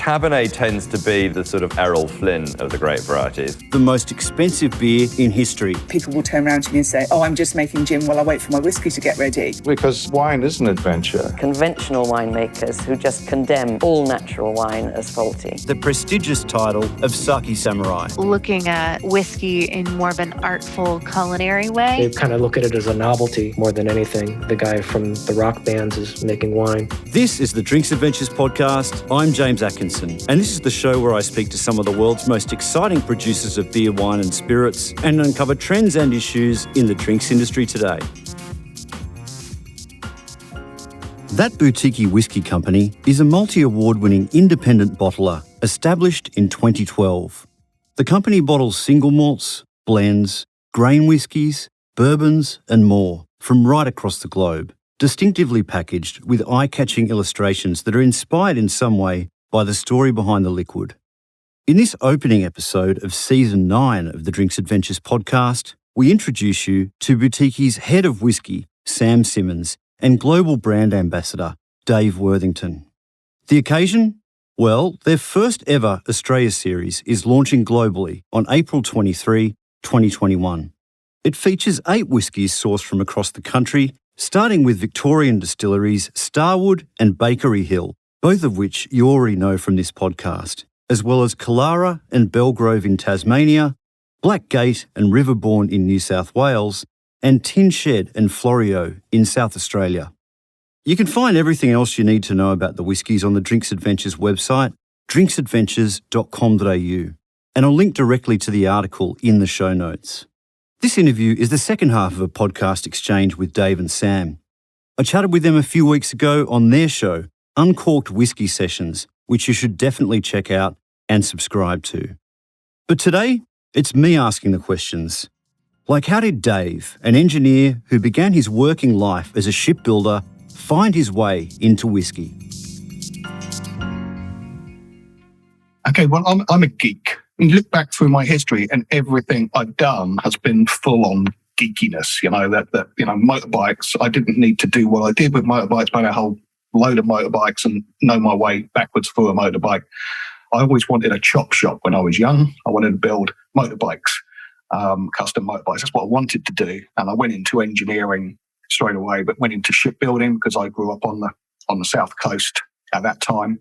Cabernet tends to be the sort of Errol Flynn of the grape varieties. The most expensive beer in history. People will turn around to me and say, oh, I'm just making gin while I wait for my whiskey to get ready. Because wine is an adventure. Conventional winemakers who just condemn all natural wine as faulty. The prestigious title of Sake Samurai. Looking at whiskey in more of an artful culinary way. They kind of look at it as a novelty more than anything. The guy from the rock bands is making wine. This is the Drinks Adventures podcast. I'm James Atkinson, and this is the show where I speak to some of the world's most exciting producers of beer, wine and spirits and uncover trends and issues in the drinks industry today. That Boutique-y Whisky Company is a multi-award-winning independent bottler established in 2012. The company bottles single malts, blends, grain whiskies, bourbons and more from right across the globe, distinctively packaged with eye-catching illustrations that are inspired in some way by the story behind the liquid. In this opening episode of Season 9 of the Drinks Adventures podcast, we introduce you to Boutique-y's head of whisky, Sam Simmons, and global brand ambassador, Dave Worthington. The occasion? Well, their first ever Australia series is launching globally on April 23, 2021. It features 8 whiskies sourced from across the country, starting with Victorian distilleries Starward and Bakery Hill, both of which you already know from this podcast, as well as Killara and Belgrove in Tasmania, Gate and Riverbourne in New South Wales, and Tin Shed and Fleurieu in South Australia. You can find everything else you need to know about the whiskies on the Drinks Adventures website, drinksadventures.com.au, and I'll link directly to the article in the show notes. This interview is the second half of a podcast exchange with Dave and Sam. I chatted with them a few weeks ago on their show, Uncorked Whiskey Sessions, which you should definitely check out and subscribe to. But today, it's me asking the questions. Like, how did Dave, an engineer who began his working life as a shipbuilder, find his way into whiskey? Okay, well, I'm a geek. You look back through my history and everything I've done has been full on geekiness, motorbikes. I didn't need to do what I did with motorbikes, but a whole load of motorbikes and know my way backwards through a motorbike. I always wanted a chop shop when I was young. I wanted to build motorbikes, custom motorbikes. That's what I wanted to do. And I went into engineering straight away, but went into shipbuilding because I grew up on the south coast at that time.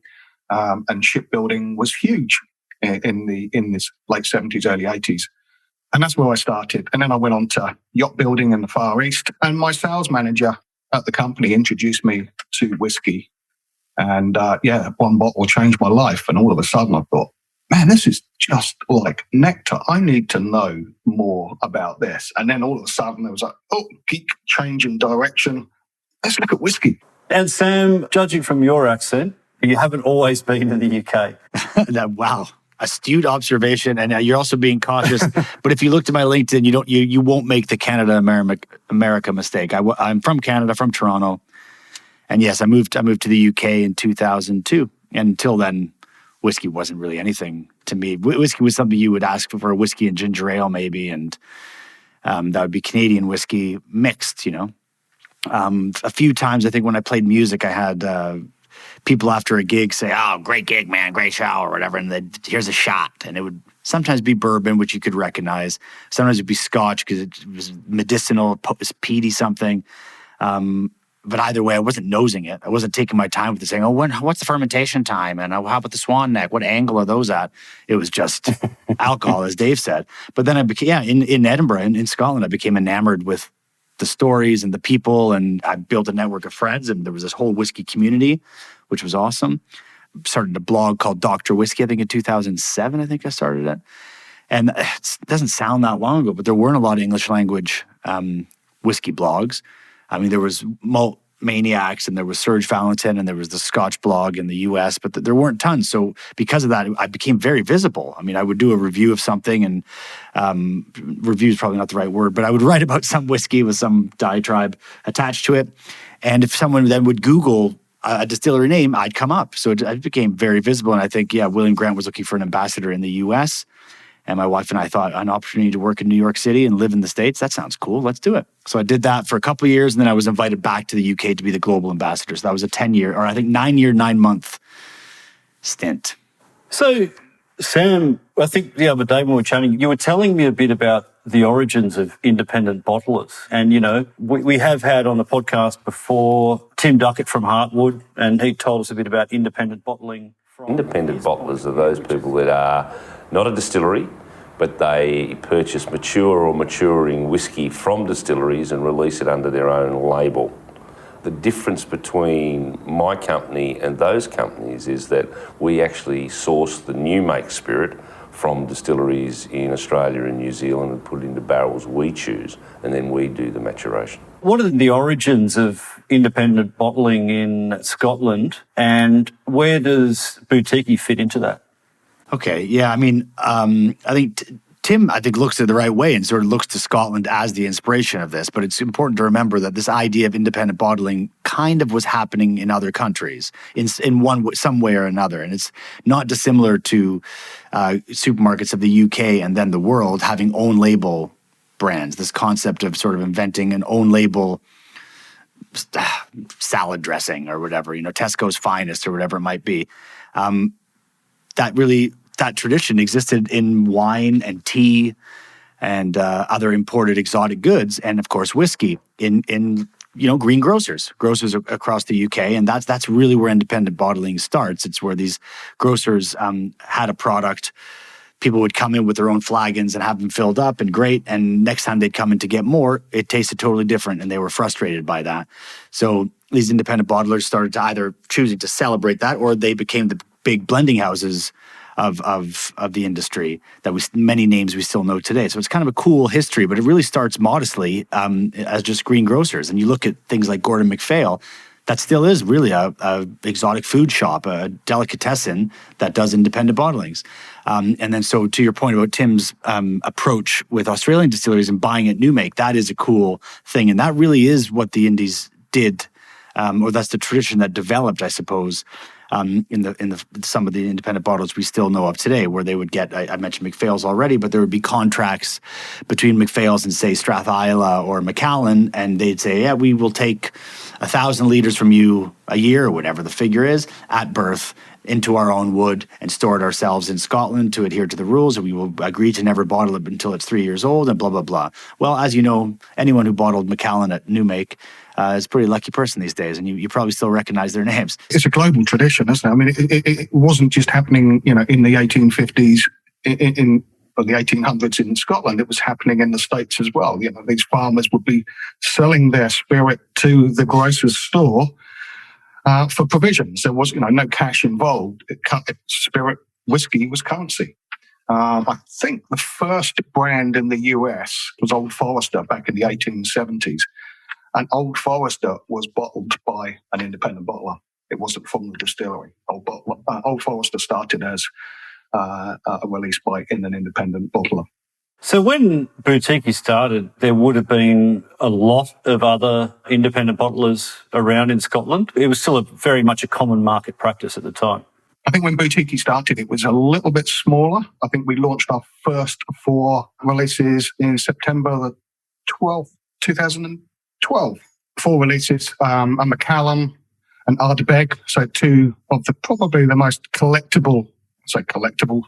And shipbuilding was huge in this late 70s, early 80s. And that's where I started. And then I went on to yacht building in the Far East. And my sales manager at the company introduced me to whiskey. And one bottle changed my life. And all of a sudden I thought, man, this is just like nectar. I need to know more about this. And then all of a sudden there was like, keep changing direction. Let's look at whiskey. And Sam, judging from your accent, you haven't always been in the UK. Wow. Astute observation, and you're also being cautious. But if you look to my LinkedIn, you won't make the Canada America mistake. I'm from Canada, from Toronto, and yes, I moved to the UK in 2002. And until then, whiskey wasn't really anything to me. Whiskey was something you would ask for a whiskey and ginger ale, maybe, and that would be Canadian whiskey mixed. A few times, I think when I played music, I had people after a gig say, "Oh, great gig, man, great show," or whatever, and here's a shot. And it would sometimes be bourbon, which you could recognize. Sometimes it'd be scotch because it was medicinal, it was peaty something. But either way, I wasn't nosing it. I wasn't taking my time with it, saying, what's the fermentation time? And how about the swan neck? What angle are those at? It was just alcohol, as Dave said. But then I became, in Edinburgh, in Scotland, I became enamored with the stories and the people, and I built a network of friends, and there was this whole whiskey community, which was awesome. Started a blog called Dr. Whiskey, I think in 2007, I started it. And it doesn't sound that long ago, but there weren't a lot of English language whiskey blogs. I mean, there was Malt Maniacs, and there was Serge Valentin, and there was the Scotch blog in the US, but there weren't tons. So because of that, I became very visible. I mean, I would do a review of something, and review is probably not the right word, but I would write about some whiskey with some diatribe attached to it. And if someone then would Google a distillery name, I'd come up. So it became very visible. And I think, William Grant was looking for an ambassador in the US. And my wife and I thought an opportunity to work in New York City and live in the States, that sounds cool. Let's do it. So I did that for a couple of years, and then I was invited back to the UK to be the global ambassador. So that was a 9-year, 9-month stint. So, Sam, I think the other day when we were chatting, you were telling me a bit about the origins of independent bottlers. And, you know, we have had on the podcast before Tim Duckett from Heartwood, and he told us a bit about independent bottling. Independent bottlers are those people that are not a distillery, but they purchase mature or maturing whiskey from distilleries and release it under their own label. The difference between my company and those companies is that we actually source the new make spirit from distilleries in Australia and New Zealand and put it into barrels we choose, and then we do the maturation. What are the origins of independent bottling in Scotland, and where does Boutique-y fit into that? Okay, yeah, I mean, I think Tim, looks at it the right way and sort of looks to Scotland as the inspiration of this. But it's important to remember that this idea of independent bottling kind of was happening in other countries in some way or another. And it's not dissimilar to supermarkets of the UK and then the world having own label brands. This concept of sort of inventing an own label salad dressing or whatever, Tesco's Finest or whatever it might be. That tradition existed in wine and tea and other imported exotic goods, and of course whiskey in green grocers across the UK, and that's really where independent bottling starts. It's where these grocers had a product. People would come in with their own flagons and have them filled up and great, and next time they'd come in to get more, it tasted totally different, and they were frustrated by that. So these independent bottlers started to either choosing to celebrate that, or they became the big blending houses of the industry that many names we still know today. So it's kind of a cool history, but it really starts modestly as just green grocers. And you look at things like Gordon MacPhail, that still is really a exotic food shop, a delicatessen that does independent bottlings. And then so to your point about Tim's approach with Australian distilleries and buying at new make, that is a cool thing. And that really is what the Indies did, or that's the tradition that developed, I suppose, in some of the independent bottles we still know of today, where they would get, I mentioned MacPhail's already, but there would be contracts between MacPhail's and, say, Strathisla or Macallan, and they'd say, yeah, we will take 1,000 litres from you a year, or whatever the figure is, at birth into our own wood and store it ourselves in Scotland to adhere to the rules, and we will agree to never bottle it until it's 3 years old, and blah, blah, blah. Well, as you know, anyone who bottled Macallan at new make is a pretty lucky person these days, and you probably still recognize their names. It's a global tradition, isn't it? I mean, it wasn't just happening, in the 1850s, or the 1800s in Scotland. It was happening in the States as well. These farmers would be selling their spirit to the grocer's store for provisions. There was, no cash involved. Spirit whiskey was currency. I think the first brand in the US was Old Forester back in the 1870s. And Old Forester was bottled by an independent bottler. It wasn't from the distillery. Old Forester started as a release in an independent bottler. So when Boutique-y started, there would have been a lot of other independent bottlers around in Scotland. It was still very much a common market practice at the time. I think when Boutique-y started, it was a little bit smaller. I think we launched our first 4 releases in September the 12th, 2012. 4 releases, a Macallan, an Ardbeg, so 2 of probably the most collectible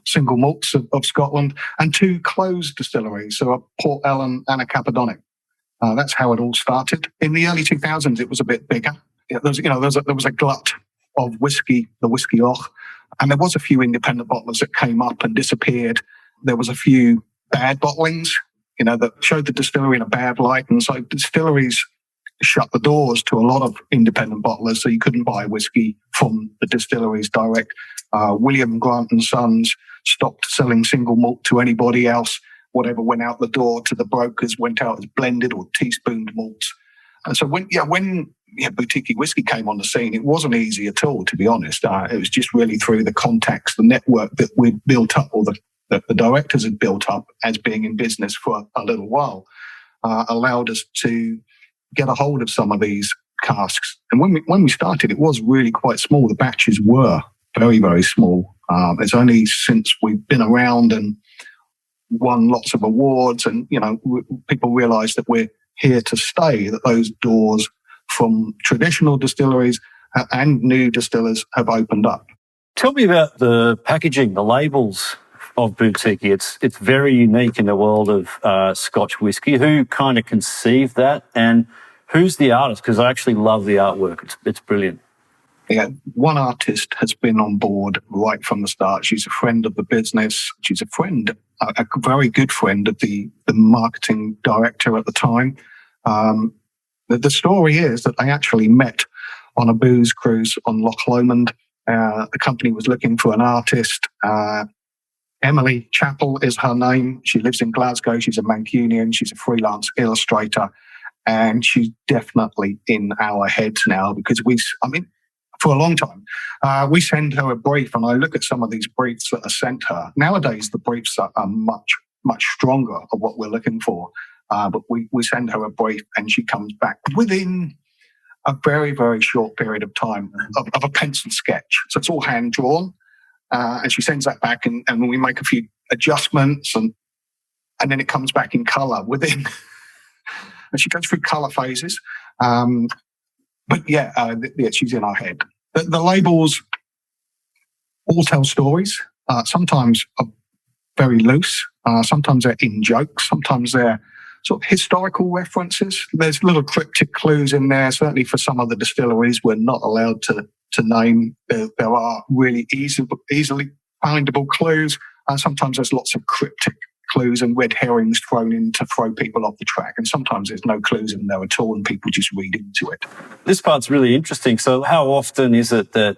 single malts of Scotland, and 2 closed distilleries, so a Port Ellen and a Capadonic. That's how it all started. In the early 2000s, it was a bit bigger. There was a glut of whiskey, the whiskey och, and there was a few independent bottlers that came up and disappeared. There was a few bad bottlings, that showed the distillery in a bad light, and so distilleries shut the doors to a lot of independent bottlers, so you couldn't buy whiskey from the distilleries direct. William Grant and Sons stopped selling single malt to anybody else. Whatever went out the door to the brokers went out as blended or teaspooned malts. And so when Boutique-y Whisky came on the scene, it wasn't easy at all, to be honest. It was just really through the contacts, the network that we'd built up, or that the directors had built up as being in business for a little while, allowed us to get a hold of some of these casks. And when we started, it was really quite small. The batches were very, very small. It's only since we've been around and won lots of awards and, people realise that we're here to stay, that those doors from traditional distilleries and new distillers have opened up. Tell me about the packaging, the labels of Boutique-y. It's very unique in the world of Scotch whiskey. Who kind of conceived that, and who's the artist? Because I actually love the artwork. It's brilliant. Yeah, one artist has been on board right from the start. She's a friend of the business. She's a friend, a very good friend of the marketing director at the time. The story is that they actually met on a booze cruise on Loch Lomond. The company was looking for an artist. Emily Chappell is her name. She lives in Glasgow. She's a Mancunian. She's a freelance illustrator. And she's definitely in our heads now because for a long time, we send her a brief, and I look at some of these briefs that are sent her. Nowadays, the briefs are much, much stronger of what we're looking for. But we send her a brief, and she comes back within a very, very short period of time of a pencil sketch. So it's all hand-drawn, and she sends that back, and we make a few adjustments, and then it comes back in colour within. And she goes through colour phases. But she's in our head. The labels all tell stories. Sometimes are very loose. Sometimes they're in jokes. Sometimes they're sort of historical references. There's little cryptic clues in there. Certainly for some of the distilleries, we're not allowed to name. There are really easily findable clues. Sometimes there's lots of cryptic clues and red herrings thrown in to throw people off the track. And sometimes there's no clues in there at all and people just read into it. This part's really interesting. So how often is it that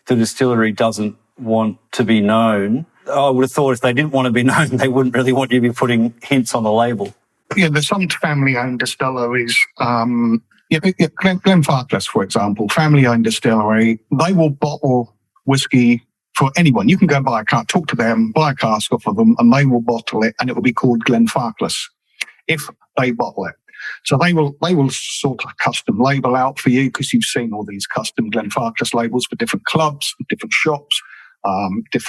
the distillery doesn't want to be known? I would have thought if they didn't want to be known, they wouldn't really want you to be putting hints on the label. Yeah, there's some family-owned distilleries. Glenfarclas, for example, family-owned distillery. They will bottle whiskey for anyone. You can go and buy a cask, talk to them, buy a cask off of them, and they will bottle it, and it will be called Glenfarclas if they bottle it. So they will sort of custom label out for you because you've seen all these custom Glenfarclas labels for different clubs, different shops, there's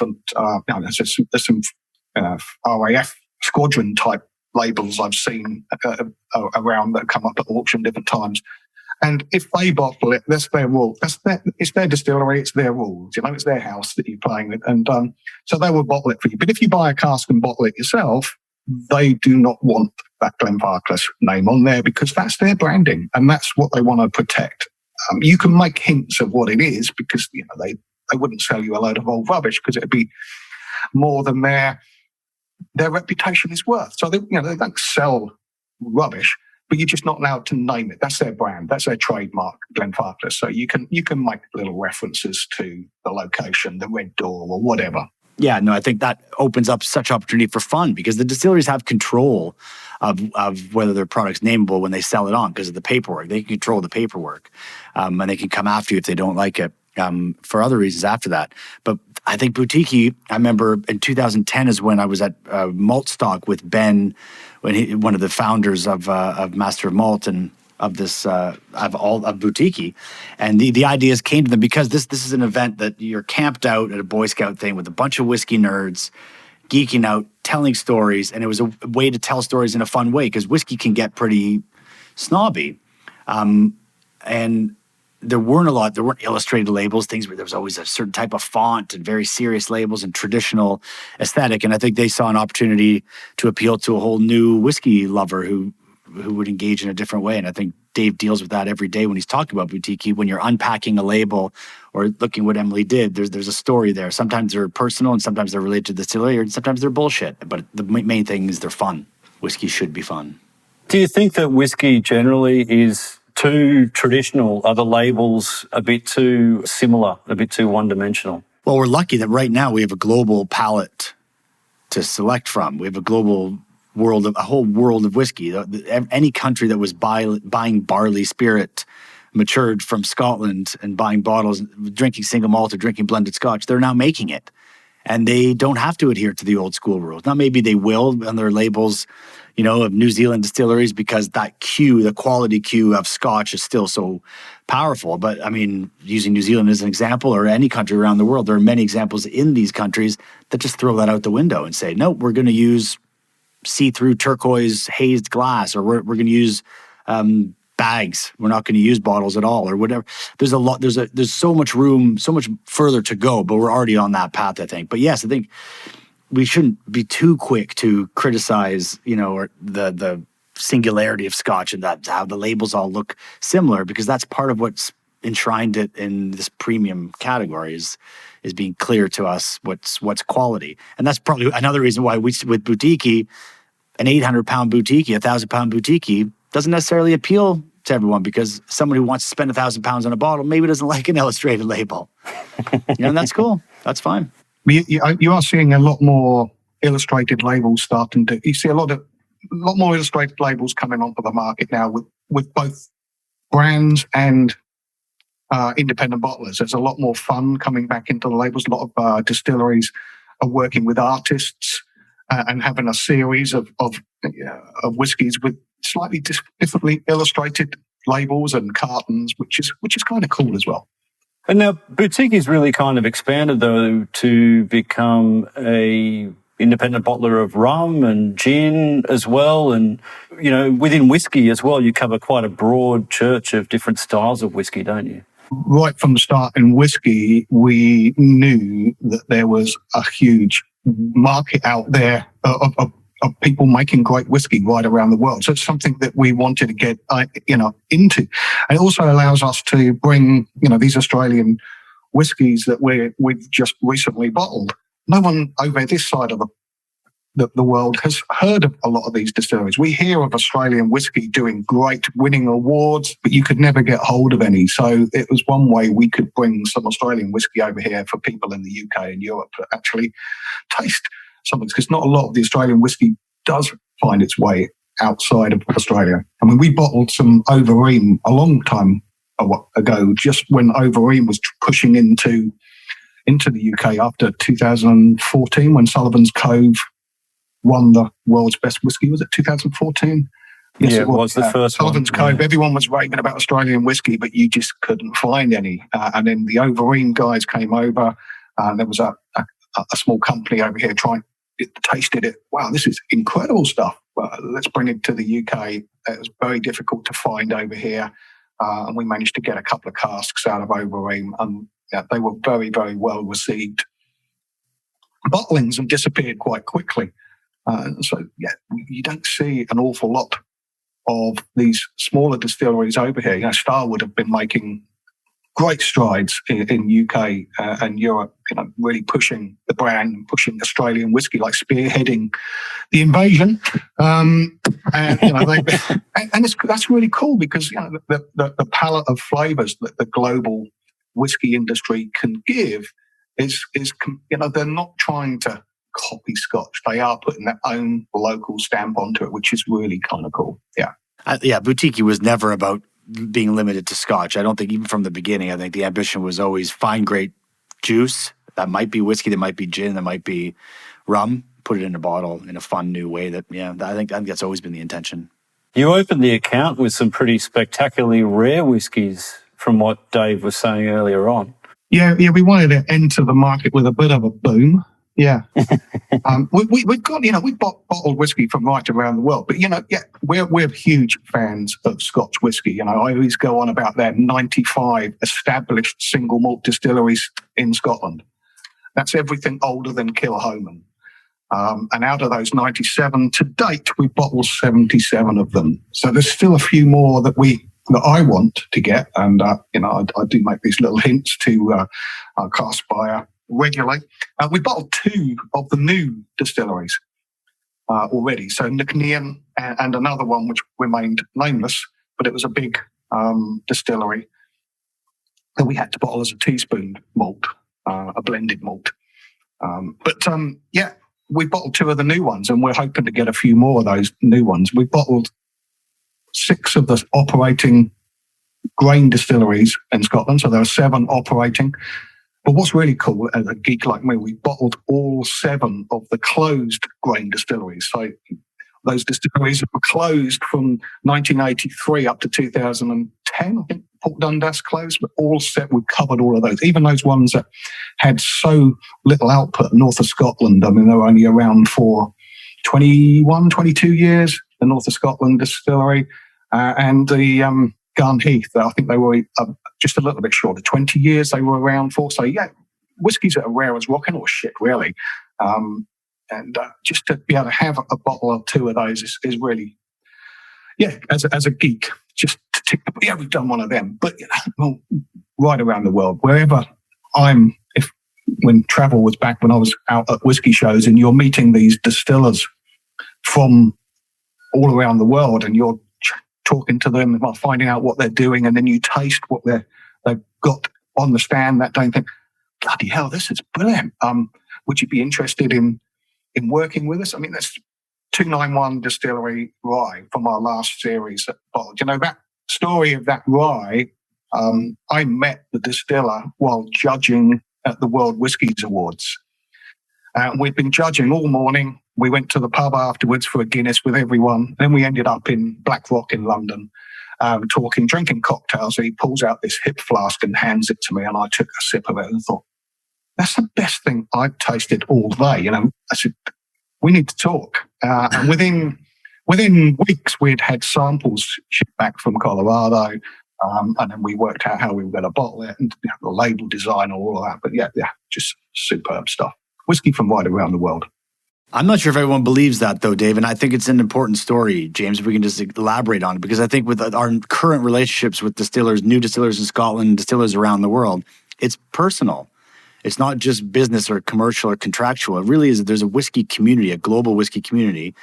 some RAF squadron type labels I've seen around that come up at auction different times. And if they bottle it, that's their rule. It's their distillery, it's their rules. It's their house that you're playing with. And so they will bottle it for you. But if you buy a cask and bottle it yourself, they do not want that Glenfarclas name on there because that's their branding and that's what they want to protect. You can make hints of what it is because they wouldn't sell you a load of old rubbish because it'd be more than their reputation is worth. So they don't sell rubbish, but you're just not allowed to name it. That's their brand. That's their trademark, Glenfarclas. So you can make little references to the location, the red door, or whatever. Yeah, no, I think that opens up such opportunity for fun because the distilleries have control of whether their product's nameable when they sell it on because of the paperwork. They can control the paperwork, and they can come after you if they don't like it for other reasons after that. But I think Boutique-y, I remember in 2010 is when I was at Malt Stock with Ben, one of the founders of Master of Malt and of this of Boutique-y, and the ideas came to them because this is an event that you're camped out at a Boy Scout thing with a bunch of whiskey nerds, geeking out, telling stories, and it was a way to tell stories in a fun way because whiskey can get pretty snobby, and there weren't illustrated labels, things where there was always a certain type of font and very serious labels and traditional aesthetic. And I think they saw an opportunity to appeal to a whole new whiskey lover who would engage in a different way. And I think Dave deals with that every day when he's talking about Boutique-y. When you're unpacking a label or looking what Emily did, there's a story there. Sometimes they're personal and sometimes they're related to the distillery and sometimes they're bullshit. But the main thing is they're fun. Whiskey should be fun. Do you think that whiskey generally is too traditional? Are the labels a bit too similar, a bit too one-dimensional? Well, we're lucky that right now we have a global palette to select from. We have a global world, a whole world of whiskey. Any country that was buying barley spirit matured from Scotland and buying bottles, drinking single malt or drinking blended scotch, they're now making it. And they don't have to adhere to the old school rules. Now, maybe they will on their labels, of New Zealand distilleries because that queue, the quality queue of scotch is still so powerful. But I mean, using New Zealand as an example or any country around the world, there are many examples in these countries that just throw that out the window and say, no, we're going to use see-through turquoise hazed glass, or we're going to use bags. We're not going to use bottles at all or whatever. There's so much room, so much further to go, but we're already on that path, I think. But yes, I think we shouldn't be too quick to criticize, or the singularity of Scotch and that how the labels all look similar, because that's part of what's enshrined it in this premium category is being clear to us what's quality. And that's probably another reason why with Boutique-y, an 800-pound Boutique-y, a 1,000-pound Boutique-y doesn't necessarily appeal to everyone, because someone who wants to spend 1,000 pounds on a bottle maybe doesn't like an illustrated label. And that's cool. That's fine. You are seeing a lot more illustrated labels starting to. You see a lot more illustrated labels coming onto the market now with both brands and independent bottlers. There's a lot more fun coming back into the labels. A lot of distilleries are working with artists and having a series of whiskies with slightly differently illustrated labels and cartons, which is kind of cool as well. And now Boutique-y's really kind of expanded, though, to become a independent bottler of rum and gin as well. And, within whiskey as well, you cover quite a broad church of different styles of whiskey, don't you? Right from the start in whiskey, we knew that there was a huge market out there of people making great whiskey right around the world. So it's something that we wanted to get, into. And it also allows us to bring, these Australian whiskies that we've just recently bottled. No one over this side of the world has heard of a lot of these distilleries. We hear of Australian whiskey doing great, winning awards, but you could never get hold of any. So it was one way we could bring some Australian whiskey over here for people in the UK and Europe to actually taste something, because not a lot of the Australian whiskey does find its way outside of Australia. I mean, we bottled some Overeem a long time ago, just when Overeem was pushing into the UK after 2014, when Sullivan's Cove won the world's best whiskey. Was it 2014? Yes, yeah, it was the first Sullivan's one. Cove. Yeah. Everyone was raving about Australian whiskey, but you just couldn't find any. And then the Overeem guys came over, and there was a small company over here tasted it. Wow, this is incredible stuff. Let's bring it to the UK. It was very difficult to find over here, and we managed to get a couple of casks out of Overeem, and they were very, very well received. Bottlings have disappeared quite quickly. You don't see an awful lot of these smaller distilleries over here. Starward have been making great strides in UK and Europe, really pushing the brand and pushing Australian whiskey, like spearheading the invasion. That's really cool, because the palette of flavors that the global whiskey industry can give is they're not trying to copy Scotch. They are putting their own local stamp onto it, which is really kind of cool. Yeah. Boutique-y was never about being limited to Scotch. I don't think, even from the beginning, I think the ambition was always find great juice. That might be whiskey, that might be gin, that might be rum, put it in a bottle in a fun new way. I think that's always been the intention. You opened the account with some pretty spectacularly rare whiskies, from what Dave was saying earlier on. Yeah, we wanted to enter the market with a bit of a boom. Yeah. We've got, we've bottled whiskey from right around the world, but, we're huge fans of Scotch whiskey. I always go on about their 95 established single malt distilleries in Scotland. That's everything older than Killarney. And out of those 97 to date, we've bottled 77 of them. So there's still a few more that I want to get. And, I do make these little hints to our cask buyer regularly. We bottled 2 of the new distilleries already. So Nicknean and another one which remained nameless, but it was a big distillery that we had to bottle as a teaspoon malt, a blended malt. We bottled 2 of the new ones, and we're hoping to get a few more of those new ones. We bottled 6 of the operating grain distilleries in Scotland, so there are 7 operating. But what's really cool, as a geek like me, we bottled all 7 of the closed grain distilleries. So those distilleries were closed from 1983 up to 2010. I think Port Dundas closed, but we've covered all of those. Even those ones that had so little output north of Scotland. I mean, they were only around for 21, 22 years, the North of Scotland distillery. and the Gun Heath. I think they were just a little bit short of 20 years they were around for. So yeah, whiskies that are rare as rock and roll shit, really. And just to be able to have a bottle or two of those is really, yeah, as a geek, just to tick, yeah, we've done one of them. But well, right around the world, wherever when travel was back, when I was out at whiskey shows, and you're meeting these distillers from all around the world, and you're talking to them about finding out what they're doing, and then you taste what they've got on the stand that day and think, bloody hell, this is brilliant. Would you be interested in working with us? I mean, that's 291 Distillery Rye from our last series. You know, that story of that rye, I met the distiller while judging at the World Whiskies Awards. We'd been judging all morning. We went to the pub afterwards for a Guinness with everyone. Then we ended up in Blackrock in London, drinking cocktails. He pulls out this hip flask and hands it to me, and I took a sip of it and thought, that's the best thing I've tasted all day. You know, I said, we need to talk. And within weeks, we'd had samples shipped back from Colorado, and then we worked out how we were going to bottle it and the label design, all of that. But yeah, just superb stuff. Whiskey from right around the world. I'm not sure if everyone believes that, though, Dave, and I think it's an important story, James, if we can just elaborate on it, because I think with our current relationships with distillers, new distillers in Scotland, distillers around the world, it's personal. It's not just business or commercial or contractual. It really is. There's a whiskey community, a global whiskey community,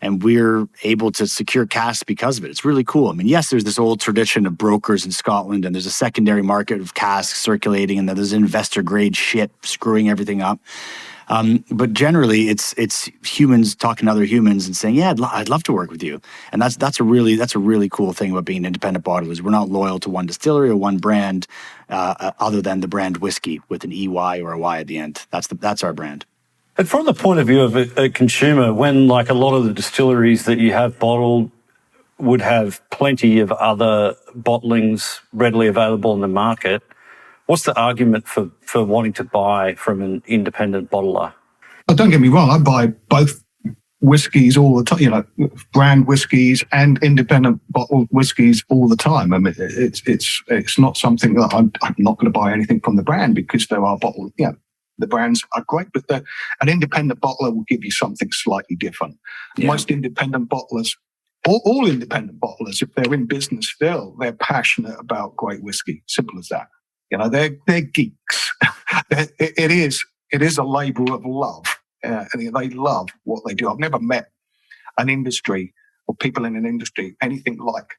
and we're able to secure casks because of it. It's really cool. I mean, yes, there's this old tradition of brokers in Scotland, and there's a secondary market of casks circulating, and there's investor-grade shit screwing everything up. But generally, it's humans talking to other humans and saying, "Yeah, I'd love to work with you." And that's a really cool thing about being an independent bottlers. We're not loyal to one distillery or one brand, other than the brand whiskey with an EY or a Y at the end. That's our brand. And from the point of view of a consumer, when like a lot of the distilleries that you have bottled would have plenty of other bottlings readily available in the market, what's the argument for wanting to buy from an independent bottler? Oh, don't get me wrong, I buy both whiskies all the time, you know, brand whiskies and independent bottled whiskies all the time. I mean, it's not something that I'm not going to buy anything from the brand because there are bottled, yeah, the brands are great, but an independent bottler will give you something slightly different. Yeah. Most independent bottlers, all independent bottlers, if they're in business still, they're passionate about great whiskey. Simple as that. You know, they're geeks. It is a labour of love. And they love what they do. I've never met an industry or people in an industry anything like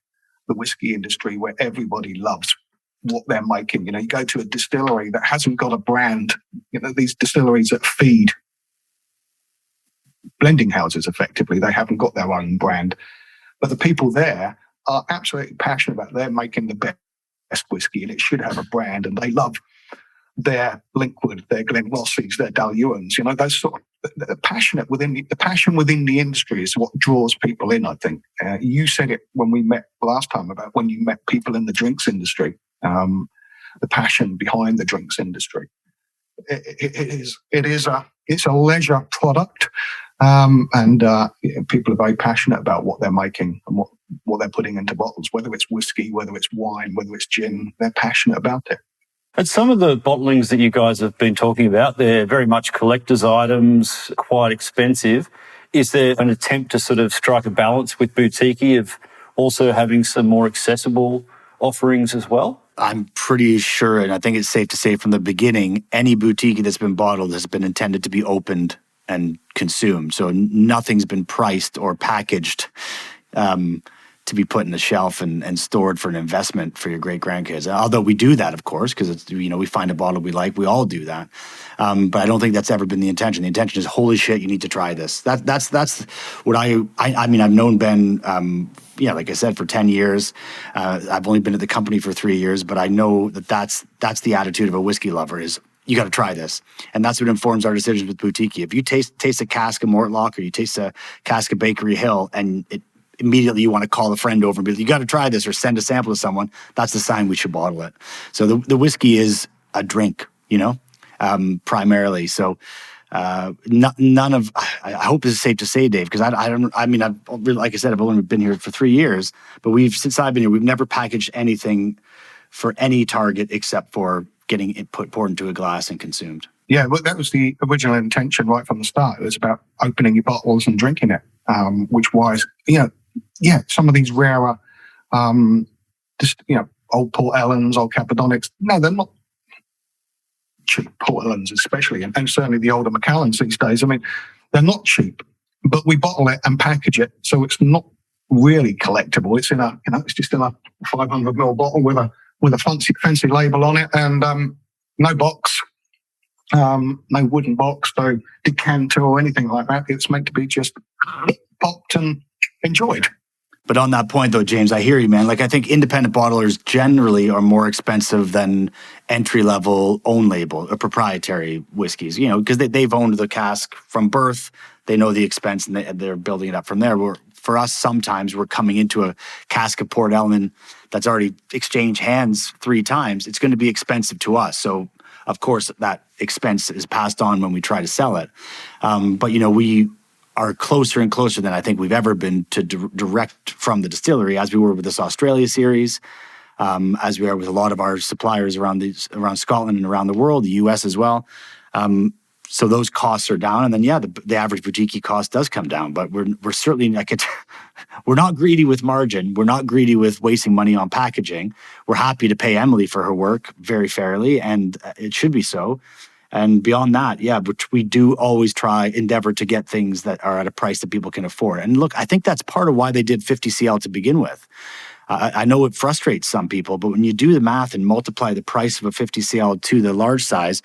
the whiskey industry where everybody loves what they're making. You know, you go to a distillery that hasn't got a brand. You know, these distilleries that feed blending houses effectively, they haven't got their own brand. But the people there are absolutely passionate about they're making the best whiskey, and it should have a brand, and they love their Linkwood, their Glenrossies, their Dalyuans. You know, those sort of the passion within the industry is what draws people in. I think you said it when we met last time about when you met people in the drinks industry, the passion behind the drinks industry. It's a leisure product, and people are very passionate about what they're making and what they're putting into bottles, whether it's whiskey, whether it's wine, whether it's gin, they're passionate about it. And some of the bottlings that you guys have been talking about, they're very much collector's items, quite expensive. Is there an attempt to sort of strike a balance with Boutique-y of also having some more accessible offerings as well? I'm pretty sure, and I think it's safe to say from the beginning, any boutique that's been bottled has been intended to be opened and consumed. So nothing's been priced or packaged to be put in the shelf and stored for an investment for your great grandkids. Although we do that, of course, because it's, you know, we find a bottle we like, we all do that. But I don't think that's ever been the intention. The intention is, holy shit, you need to try this. That's what I mean. I've known Ben, like I said, for 10 years. I've only been at the company for 3 years, but I know that's the attitude of a whiskey lover is, you got to try this. And that's what informs our decisions with Boutique-y. If you taste a cask of Mortlach or you taste a cask of Bakery Hill and immediately you want to call a friend over and be like, you got to try this, or send a sample to someone, that's the sign we should bottle it. So the whiskey is a drink, primarily. So None of, I hope it's safe to say, Dave, because like I said, I've only been here for 3 years, but since I've been here, we've never packaged anything for any target except for getting it poured into a glass and consumed. Yeah, well, that was the original intention right from the start. It was about opening your bottles and drinking it, which was, some of these rarer, old Port Ellens, old Cappadonics. No, they're not cheap, Port Ellens especially, and certainly the older Macallans these days. I mean, they're not cheap, but we bottle it and package it, so it's not really collectible. It's in it's just in a 500ml bottle with a fancy label on it, and no box. No wooden box, no decanter or anything like that. It's meant to be just popped and enjoyed. But on that point, though, James, I hear you, man. Like, I think independent bottlers generally are more expensive than entry-level own label or proprietary whiskeys, because they've owned the cask from birth. They know the expense, and they're building it up from there. For us, sometimes we're coming into a cask of Port Ellen that's already exchanged hands 3 times. It's going to be expensive to us. So, of course, that expense is passed on when we try to sell it. But, we are closer and closer than I think we've ever been to direct from the distillery, as we were with this Australia series, as we are with a lot of our suppliers around Scotland and around the world, the US as well. So those costs are down, and then the average boutique cost does come down. But we're certainly we're not greedy with margin. We're not greedy with wasting money on packaging. We're happy to pay Emily for her work very fairly, and it should be so. And beyond that, but we do always endeavor to get things that are at a price that people can afford. And look, I think that's part of why they did 50 CL to begin with. I know it frustrates some people, but when you do the math and multiply the price of a 50 CL to the large size,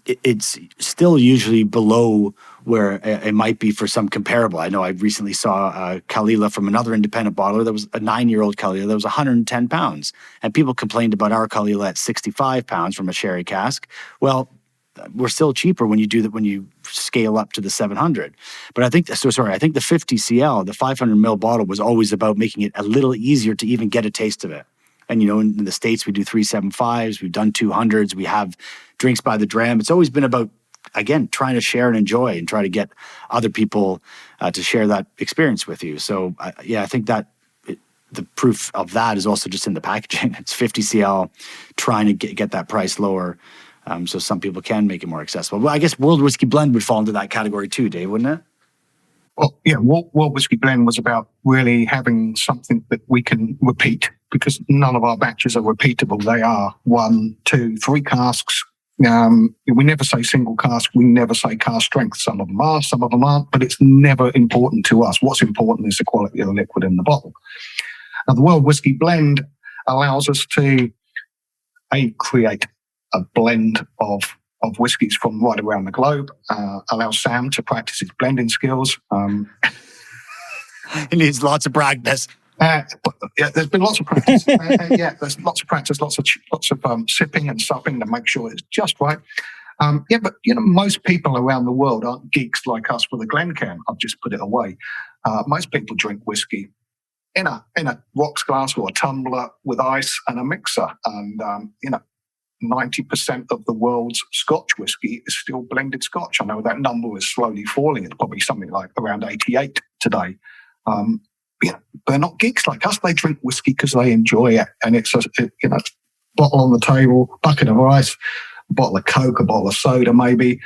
it's still usually below where it might be for some comparable. I know I recently saw a Caol Ila from another independent bottler that was a 9-year-old Caol Ila that was 110 pounds. And people complained about our Caol Ila at 65 pounds from a sherry cask. Well, we're still cheaper when you scale up to the 700. But I think the 50 CL, the 500 ml bottle, was always about making it a little easier to even get a taste of it. And, in the States, we do 375s, we've done 200s, we have drinks by the dram. It's always been about, again, trying to share and enjoy and try to get other people to share that experience with you. So, I think that the proof of that is also just in the packaging. It's 50 CL, trying to get that price lower. So some people can make it more accessible. Well, I guess World Whiskey Blend would fall into that category too, Dave, wouldn't it? Well, yeah, World Whiskey Blend was about really having something that we can repeat, because none of our batches are repeatable. They are 1, 2, 3 casks. We never say single cask. We never say cask strength. Some of them are, some of them aren't, but it's never important to us. What's important is the quality of the liquid in the bottle. Now, the World Whiskey Blend allows us to create a blend of whiskies from right around the globe, allows Sam to practice his blending skills. He needs lots of practice. There's been lots of practice. There's lots of practice, lots of sipping and supping to make sure it's just right. But most people around the world aren't geeks like us with a Glencairn. I've just put it away. Most people drink whiskey in a rocks glass or a tumbler with ice and a mixer, and 90% of the world's Scotch whiskey is still blended Scotch. I know that number is slowly falling. It's probably something like around 88 today. They're not geeks like us. They drink whiskey because they enjoy it. And it's a bottle on the table, bucket of ice, a bottle of Coke, a bottle of soda maybe.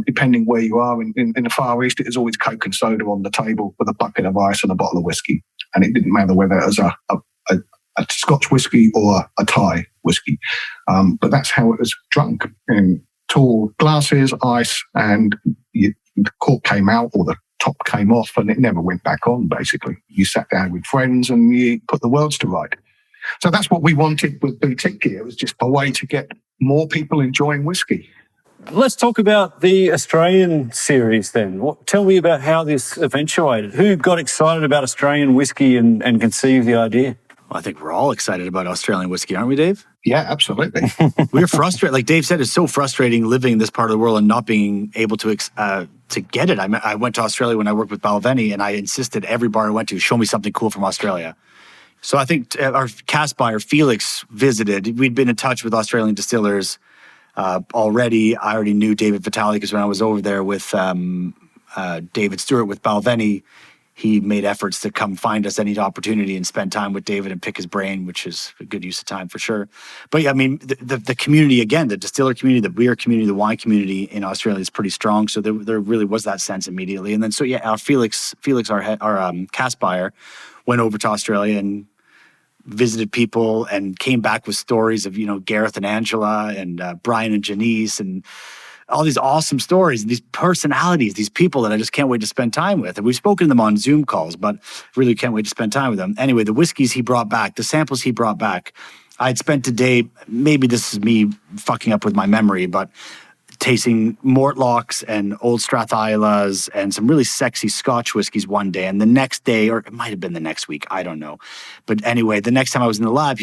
Depending where you are in the Far East, it is always Coke and soda on the table with a bucket of ice and a bottle of whiskey. And it didn't matter whether it was a Scotch whiskey or a Thai whiskey. But that's how it was drunk, in tall glasses, ice, and the cork came out or the top came off and it never went back on, basically. You sat down with friends and you put the worlds to right. So that's what we wanted with Boutique-y. It was just a way to get more people enjoying whiskey. Let's talk about the Australian series then. Tell me about how this eventuated. Who got excited about Australian whiskey and conceived the idea? Well, I think we're all excited about Australian whiskey, aren't we, Dave? Yeah, absolutely. We're frustrated. Like Dave said, it's so frustrating living in this part of the world and not being able to get it. I went to Australia when I worked with Balvenie, and I insisted every bar I went to, show me something cool from Australia. So I think our cask buyer, Felix, visited. We'd been in touch with Australian distillers Already, I already knew David Vitale because when I was over there with David Stewart with Balvenie, he made efforts to come find us any opportunity and spend time with David and pick his brain, which is a good use of time for sure. But yeah, I mean, the community, again, the distiller community, the beer community, the wine community in Australia is pretty strong. So there really was that sense immediately. And then, so yeah, our Felix, our cask buyer, went over to Australia and visited people and came back with stories of, Gareth and Angela and Brian and Janice and all these awesome stories, these personalities, these people that I just can't wait to spend time with. And we've spoken to them on Zoom calls, but really can't wait to spend time with them. Anyway, the whiskeys he brought back, the samples he brought back, I'd spent a day, maybe this is me fucking up with my memory, but tasting Mortlocks and Old Strathislas and some really sexy Scotch whiskeys one day. And the next day, or it might have been the next week, I don't know. But anyway, the next time I was in the lab,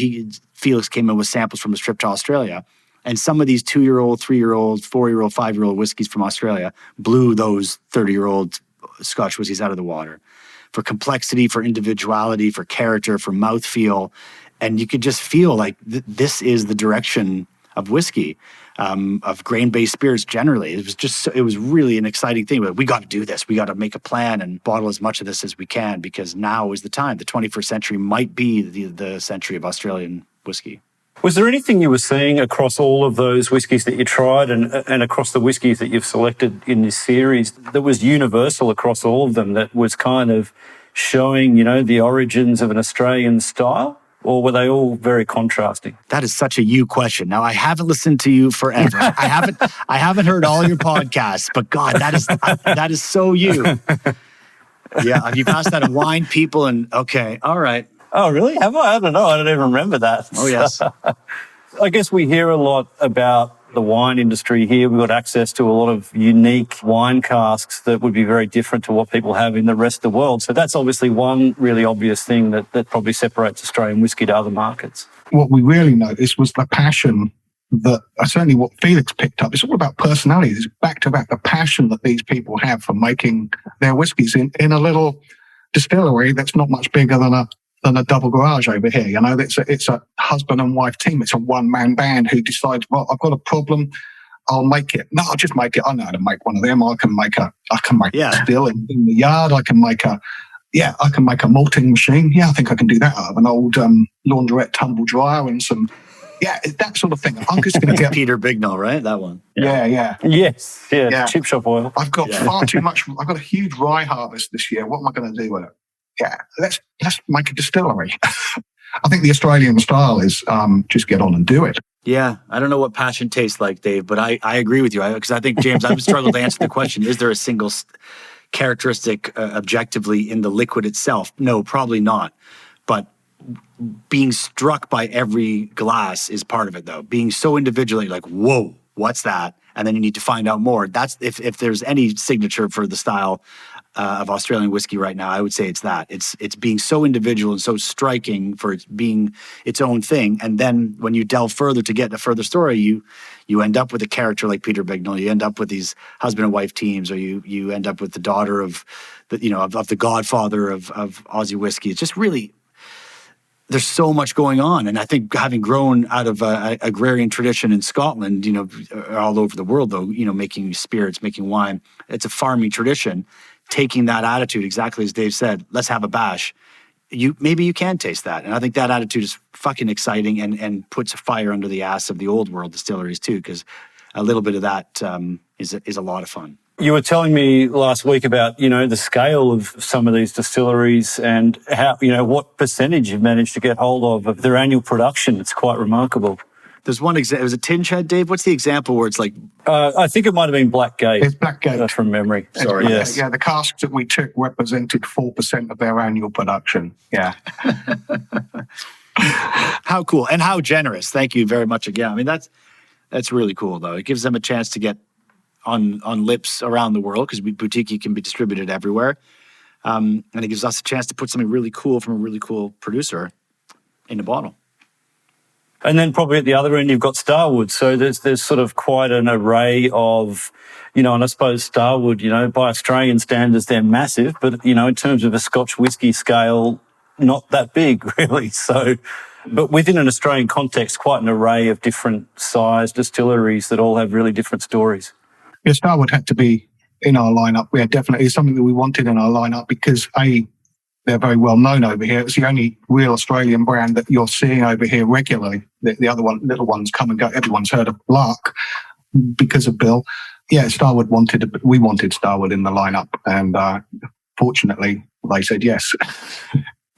Felix came in with samples from his trip to Australia. And some of these 2-year-old, 3-year-old, 4-year-old, 5-year-old whiskeys from Australia blew those 30-year-old Scotch whiskeys out of the water for complexity, for individuality, for character, for mouthfeel. And you could just feel like this is the direction of whiskey, of grain-based spirits generally. It was really an exciting thing. But we got to do this. We got to make a plan and bottle as much of this as we can because now is the time. The 21st century might be the century of Australian whiskey. Was there anything you were seeing across all of those whiskies that you tried and across the whiskies that you've selected in this series that was universal across all of them, that was kind of showing, the origins of an Australian style? Or were they all very contrasting? That is such a you question. Now, I haven't listened to you forever. I haven't heard all your podcasts, but God, that is so you. Yeah, you've asked that of wine people and okay, all right. Oh, really? Have I? I don't know. I don't even remember that. Oh, yes. I guess we hear a lot about the wine industry here. We've got access to a lot of unique wine casks that would be very different to what people have in the rest of the world. So that's obviously one really obvious thing that probably separates Australian whiskey to other markets. What we really noticed was the passion that, certainly what Felix picked up, it's all about personality. It's back to back the passion that these people have for making their whiskies in a little distillery that's not much bigger than a double garage over here. It's a husband and wife team. It's a one-man band who decides, well, I've got a problem, I'll make it. No, I'll just make it. I know how to make one of them. I can make a still in the yard. I can make a malting machine. Yeah, I think I can do that out of an old laundrette tumble dryer and some, that sort of thing. I'm just going to get Peter Bignell, right? That one. Yeah. Yes, yeah. Chip shop oil. I've got far too much. I've got a huge rye harvest this year. What am I going to do with it? Yeah, let's make a distillery. I think the Australian style is just get on and do it. Yeah, I don't know what passion tastes like, Dave, but I agree with you. Because I think, James, I've struggled to answer the question, is there a single characteristic objectively in the liquid itself? No, probably not. But being struck by every glass is part of it, though. Being so individually like, whoa, what's that? And then you need to find out more. That's if there's any signature for the style of Australian whiskey right now, I would say it's that. It's being so individual and so striking for it being its own thing. And then when you delve further to get a further story, you end up with a character like Peter Bignell. You end up with these husband and wife teams, or you end up with the daughter of the godfather of Aussie whiskey. It's just really, there's so much going on. And I think having grown out of an agrarian tradition in Scotland, all over the world though, making spirits, making wine, it's a farming tradition. Taking that attitude, exactly as Dave said, let's have a bash. Maybe you can taste that. And I think that attitude is fucking exciting and puts a fire under the ass of the old world distilleries too, because a little bit of that is a lot of fun. You were telling me last week about, the scale of some of these distilleries and how, what percentage you've managed to get hold of their annual production. It's quite remarkable. There's one example. It was a tin shed, Dave. What's the example where it's like? I think it might have been Blackgate. It's Blackgate. From memory. Sorry. Yes. Yeah, the casks that we took represented 4% of their annual production. Yeah. How cool and how generous. Thank you very much again. I mean, that's really cool, though. It gives them a chance to get on lips around the world because Boutique-y can be distributed everywhere. And it gives us a chance to put something really cool from a really cool producer in a bottle. And then probably at the other end, you've got Starward. So there's sort of quite an array of, and I suppose Starward, by Australian standards, they're massive. But, in terms of a Scotch whiskey scale, not that big, really. So, but within an Australian context, quite an array of different size distilleries that all have really different stories. Yeah, Starward had to be in our lineup. We had definitely something that we wanted in our lineup because they're very well known over here. It's the only real Australian brand that you're seeing over here regularly. The other little ones come and go. Everyone's heard of Lark because of Bill. Yeah, we wanted Starward in the lineup, and fortunately, they said yes.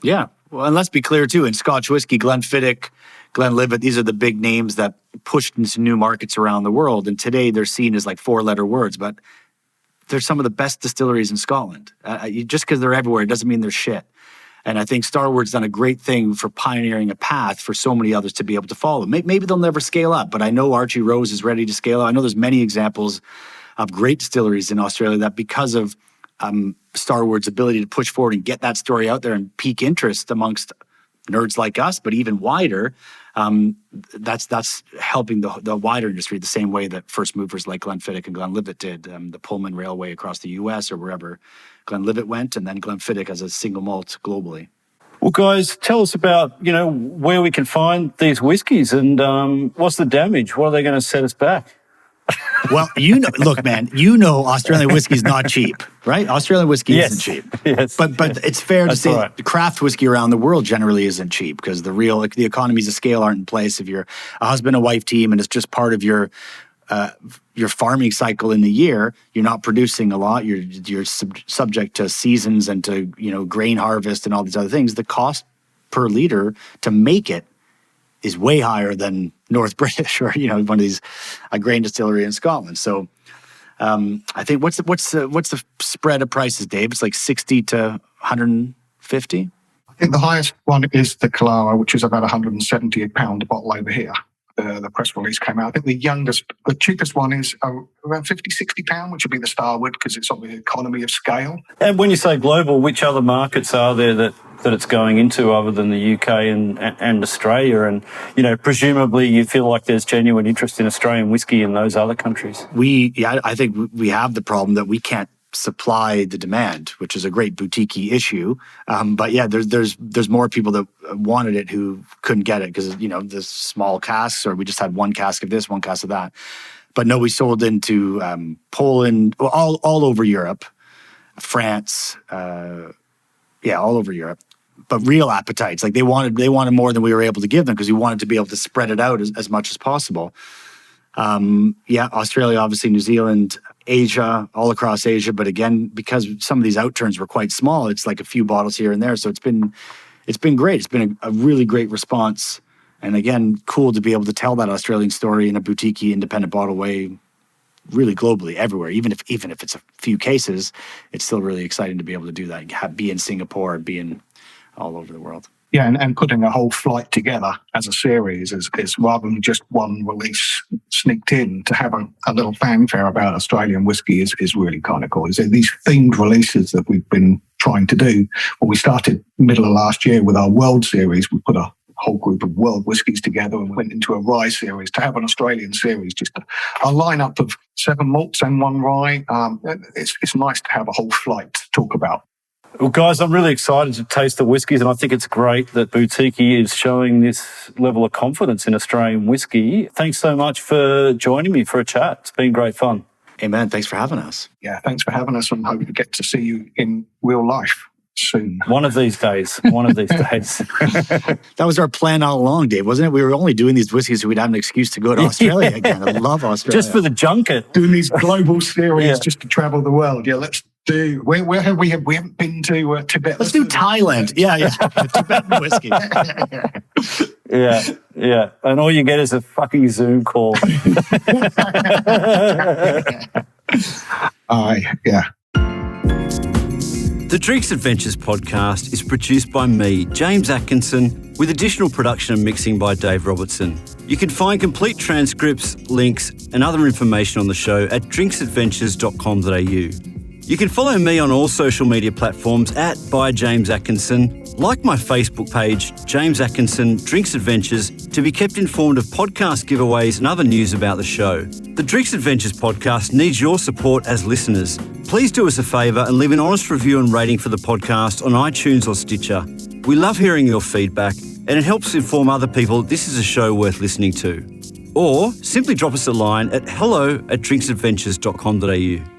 Yeah. Well, and let's be clear, too, in Scotch whiskey, Glenfiddich, Glenlivet, these are the big names that pushed into new markets around the world. And today they're seen as like four-letter words, but they're some of the best distilleries in Scotland. Just because they're everywhere, it doesn't mean they're shit. And I think Starward's done a great thing for pioneering a path for so many others to be able to follow. Maybe they'll never scale up, but I know Archie Rose is ready to scale up. I know there's many examples of great distilleries in Australia that because of Starward's ability to push forward and get that story out there and pique interest amongst nerds like us, but even wider, that's helping the wider industry the same way that first movers like Glenfiddich and Glenlivet did, the Pullman Railway across the US or wherever Glenlivet went, and then Glenfiddich as a single malt globally. Well, guys, tell us about, where we can find these whiskies and what's the damage? What are they going to set us back? Well, look, man, Australian whiskey is not cheap, right? Australian whiskey isn't cheap. Yes. But it's fair to say the craft whiskey around the world generally isn't cheap because the economies of scale aren't in place. If you're a husband and wife team and it's just part of your farming cycle in the year, you're not producing a lot. You're subject to seasons and to grain harvest and all these other things. The cost per liter to make it is way higher than North British or one of these a grain distillery in Scotland. So I think what's the spread of prices, Dave? It's like 60 to 150. I think the highest one is the Killara, which is about £170 a bottle over here. The press release came out. I think the cheapest one is around £50-60, which would be the Starward because it's on the economy of scale. And when you say global, which other markets are there that it's going into other than the UK and Australia? And, presumably you feel like there's genuine interest in Australian whiskey in those other countries. I think we have the problem that we can't supply the demand, which is a great boutique-y issue. But yeah, there's more people that wanted it who couldn't get it because, the small casks, or we just had one cask of this, one cask of that. But no, we sold into Poland, all over Europe, France, all over Europe. But real appetites, like they wanted more than we were able to give them because we wanted to be able to spread it out as much as possible. Australia, obviously, New Zealand, Asia, all across Asia. But again, because some of these outturns were quite small, it's like a few bottles here and there. So it's been great. It's been a really great response. And again, cool to be able to tell that Australian story in a boutique-y, independent bottle way, really globally, everywhere. Even if it's a few cases, it's still really exciting to be able to do that. Be in Singapore, be in all over the world. Yeah, and putting a whole flight together as a series is rather than just one release sneaked in, to have a little fanfare about Australian whiskey is really kind of cool. These themed releases that we've been trying to do. Well, we started middle of last year with our World Series. We put a whole group of world whiskies together and went into a rye series. To have an Australian series, just a lineup of 7 malts and 1 rye. It's nice to have a whole flight to talk about. Well, guys, I'm really excited to taste the whiskies, and I think it's great that Boutique-y is showing this level of confidence in Australian whiskey. Thanks so much for joining me for a chat. It's been great fun. Amen. Thanks for having us. Yeah, thanks for having us, and hope to get to see you in real life soon. One of these days. That was our plan all along, Dave, wasn't it? We were only doing these whiskeys so we'd have an excuse to go to Australia again. I love Australia. Just for the junket. Doing these global series just to travel the world. Yeah, let's do. Where have we haven't been to Tibet. Let's do Thailand. Yeah. Tibetan whiskey. Yeah. And all you get is a fucking Zoom call. Yeah. The Drinks Adventures podcast is produced by me, James Atkinson, with additional production and mixing by Dave Robertson. You can find complete transcripts, links, and other information on the show at drinksadventures.com.au. You can follow me on all social media platforms at by James Atkinson, like my Facebook page, James Atkinson Drinks Adventures, to be kept informed of podcast giveaways and other news about the show. The Drinks Adventures podcast needs your support as listeners. Please do us a favour and leave an honest review and rating for the podcast on iTunes or Stitcher. We love hearing your feedback, and it helps inform other people this is a show worth listening to. Or simply drop us a line at hello@drinksadventures.com.au.